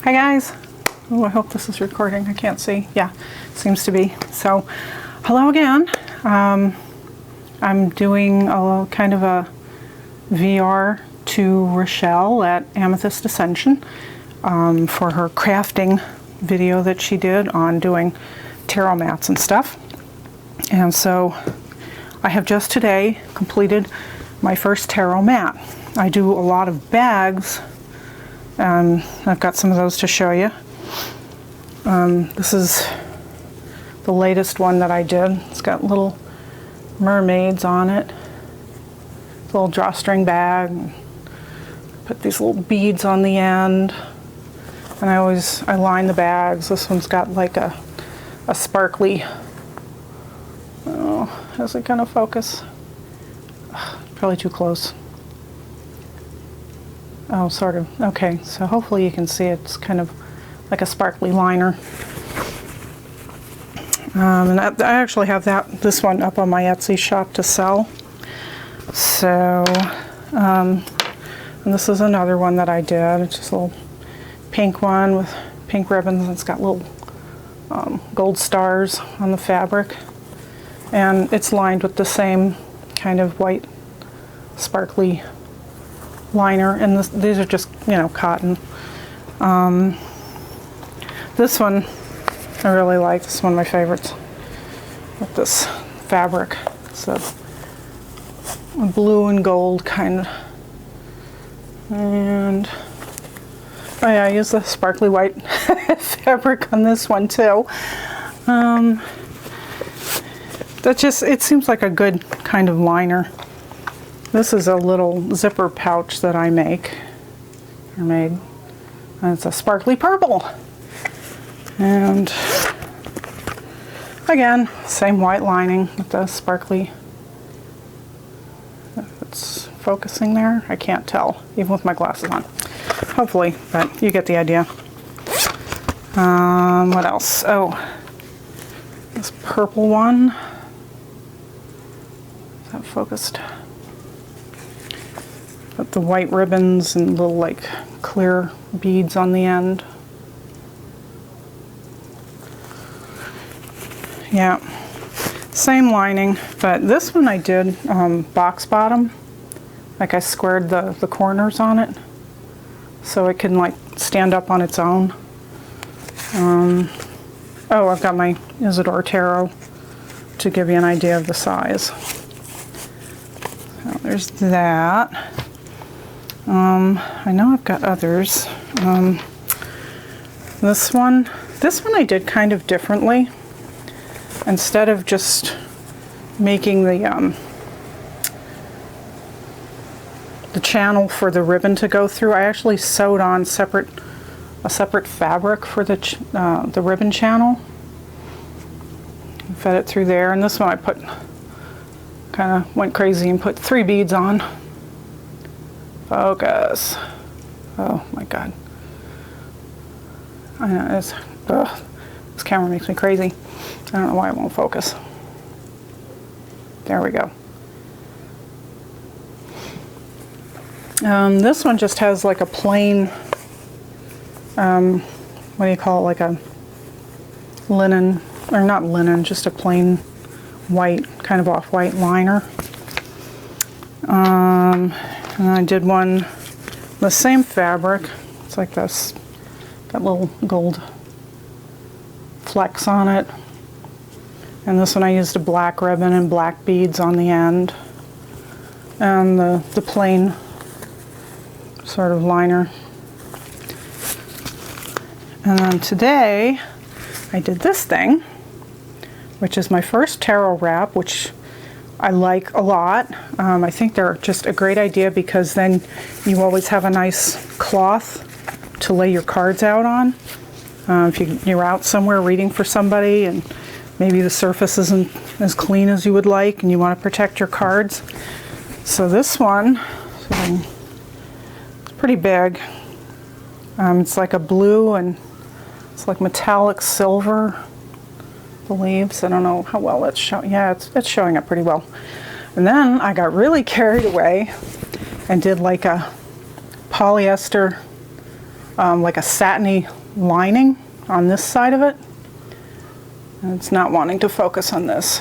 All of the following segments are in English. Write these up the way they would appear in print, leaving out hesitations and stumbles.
Hi guys. Oh, I hope this is recording. I can't see. Yeah, seems to be. So, hello again. I'm doing a kind of a VR to Rochelle at Amethyst Ascension for her crafting video that she did on doing tarot mats and stuff. And so I have just today completed my first tarot mat. I do a lot of bags, and I've got some of those to show you. This is the latest one that I did. It's got little mermaids on it. It's a little drawstring bag. Put these little beads on the end. And I line the bags. This one's got like a sparkly, oh, how's it gonna focus? Probably too close. Oh, sort of. Okay, so hopefully you can see it's kind of like a sparkly liner. And I actually have this one up on my Etsy shop to sell. So, and this is another one that I did. It's just a little pink one with pink ribbons. It's got little gold stars on the fabric. And it's lined with the same kind of white sparkly liner, and these are just, you know, cotton. This one I really like. This is one of my favorites with this fabric. It's a blue and gold kind. And oh yeah, I use the sparkly white fabric on this one too. It seems like a good kind of liner. This is a little zipper pouch that I made. And it's a sparkly purple. And again, same white lining with the sparkly. If it's focusing there, I can't tell, even with my glasses on. Hopefully, but you get the idea. What else? Oh, this purple one. Is that focused? Got the white ribbons and little like clear beads on the end. Yeah, same lining, but this one I did box bottom. Like I squared the corners on it so it can like stand up on its own. Oh, I've got my Isidore Tarot to give you an idea of the size. So there's that. I know I've got others. This one I did kind of differently. Instead of just making the channel for the ribbon to go through, I actually sewed on a separate fabric for the ribbon channel. Fed it through there, and this one I kind of went crazy and put 3 beads on. Focus. Oh my God. I know, this camera makes me crazy. I don't know why it won't focus. There we go. This one just has like a plain, what do you call it, like a linen, or not linen, just a plain white, kind of off-white liner. And I did one, the same fabric. It's like this, got little gold flecks on it. And this one I used a black ribbon and black beads on the end. And the plain sort of liner. And then today I did this thing, which is my first tarot wrap, which I like a lot. I think they're just a great idea because then you always have a nice cloth to lay your cards out on. If you're out somewhere reading for somebody and maybe the surface isn't as clean as you would like and you want to protect your cards. So this one, it's pretty big. It's like a blue and it's like metallic silver. The leaves, I don't know how well it's showing. Yeah, it's showing up pretty well. And then I got really carried away and did like a polyester like a satiny lining on this side of it. And it's not wanting to focus on this.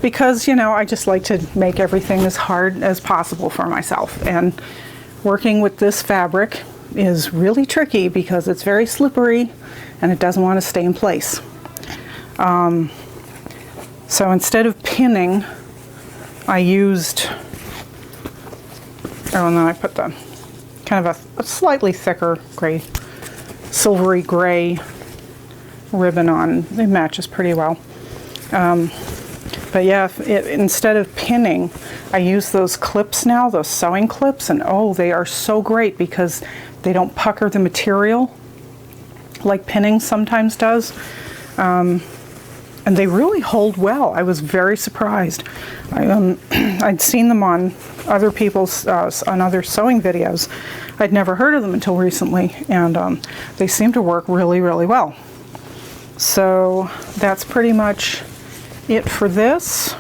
Because, you know, I just like to make everything as hard as possible for myself. And working with this fabric is really tricky because it's very slippery and it doesn't want to stay in place. So instead of pinning, I used, oh, and then I put the kind of a slightly thicker gray, silvery gray ribbon on. It matches pretty well. But yeah, instead of pinning, I use those clips now, those sewing clips, and oh, they are so great because they don't pucker the material like pinning sometimes does. And they really hold well. I was very surprised. I'd seen them on other people's, on other sewing videos. I'd never heard of them until recently, and they seem to work really, really well. So that's pretty much it for this.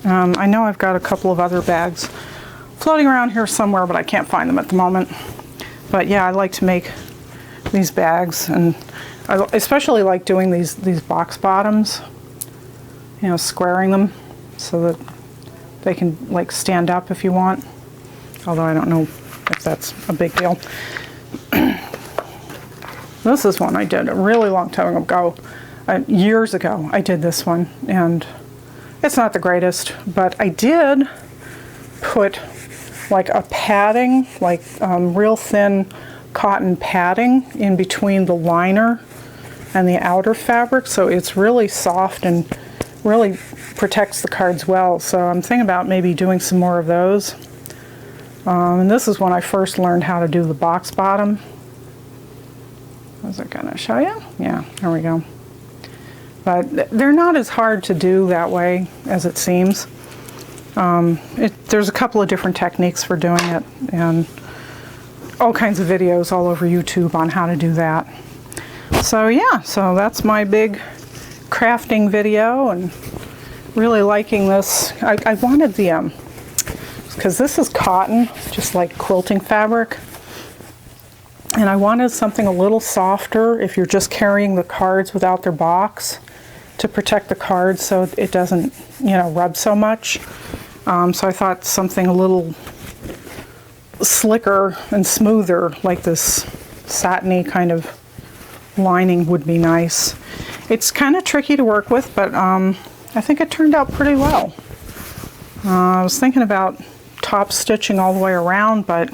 I know I've got a couple of other bags floating around here somewhere, but I can't find them at the moment. But yeah, I like to make these bags, and I especially like doing these box bottoms, you know, squaring them so that they can like stand up if you want, although I don't know if that's a big deal. This is one I did a really long time ago. Years ago I did this one, and it's not the greatest, but I did put like a padding, like real thin cotton padding in between the liner and the outer fabric, so it's really soft and really protects the cards well. So I'm thinking about maybe doing some more of those. And this is when I first learned how to do the box bottom. Was it gonna show you? Yeah, there we go. But they're not as hard to do that way as it seems. There's a couple of different techniques for doing it, and all kinds of videos all over YouTube on how to do that. So yeah, so that's my big crafting video, and really liking this. I wanted the, because this is cotton, just like quilting fabric, and I wanted something a little softer if you're just carrying the cards without their box, to protect the cards so it doesn't, you know, rub so much. So I thought something a little slicker and smoother, like this satiny kind of lining, would be nice. It's kind of tricky to work with, but I think it turned out pretty well. I was thinking about top stitching all the way around, but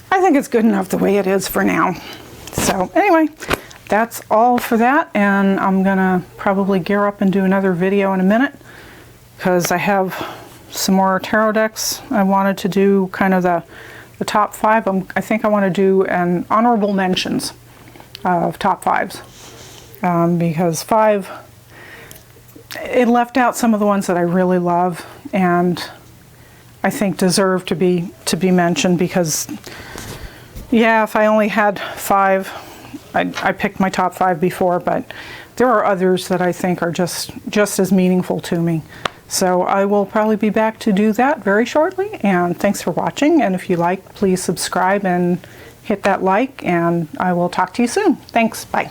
I think it's good enough the way it is for now. So anyway, that's all for that, and I'm gonna probably gear up and do another video in a minute because I have some more tarot decks. I wanted to do kind of the top 5. I think I want to do an honorable mentions of top 5s. Because 5, it left out some of the ones that I really love and I think deserve to be mentioned, because yeah, if I only had 5, I picked my top 5 before, but there are others that I think are just as meaningful to me. So I will probably be back to do that very shortly, and thanks for watching, and if you like, please subscribe and hit that like, and I will talk to you soon. Thanks, bye.